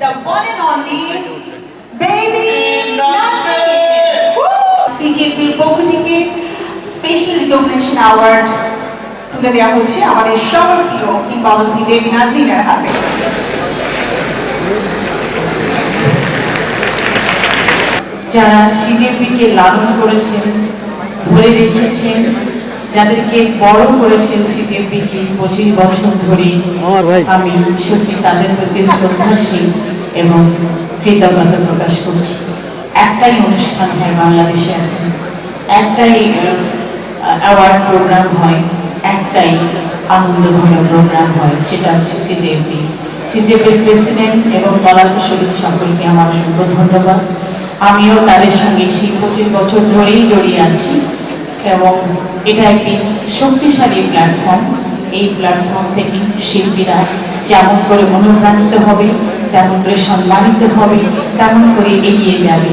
the one and only baby সিজিএপির পক্ষ থেকে special recognition award তুলে দেওয়া হচ্ছে আমাদের সবার প্রিয় কিংবদন্তি বেবি নাজরিনের হাতে। যারা সিজিএপিকে লালন করেছেন, ধরে রেখেছেন, যাদেরকে বড় করেছেন সিজিএপিকে 25 বছর ধরে, আমি সত্যি তাদের প্রতি শ্রদ্ধাশীল এবং কৃতজ্ঞতা প্রকাশ করছি। একটাই অনুষ্ঠান হয় বাংলাদেশে, একটাই অ্যাওয়ার্ড প্রোগ্রাম হয়, একটাই আনন্দঘন প্রোগ্রাম হয়, সেটা হচ্ছে সিজিএপি। সিজিএপির প্রেসিডেন্ট এবং পলাতক শরীফ সকলকে আমার অসংখ্য ধন্যবাদ। আমিও তাদের সঙ্গে সেই 25 বছর ধরেই জড়িয়ে আছি এবং এটা একটি শক্তিশালী প্ল্যাটফর্ম। এই প্ল্যাটফর্ম থেকে শিল্পীরা যেমন করে অনুপ্রাণিত হবে, তেমন করে সম্মানিত হবে, তেমন করে এগিয়ে যাবে।